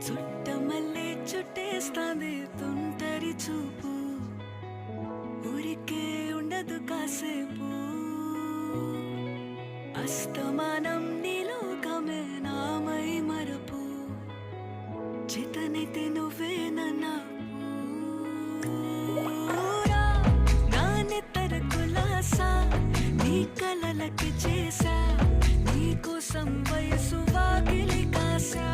చుట్టమల్లే చుట్టేస్తాంది తుంటరి చూపు, ఊరికే ఉండదు కాసేపు. అస్తమానం నీలోకమే నామై మరపు, చేతనైతే నువ్వే నన్నా నానెత్తర కులాసా నీ కలలకి చేసా, నీ కోసం వయసు వాకిలి కాసా.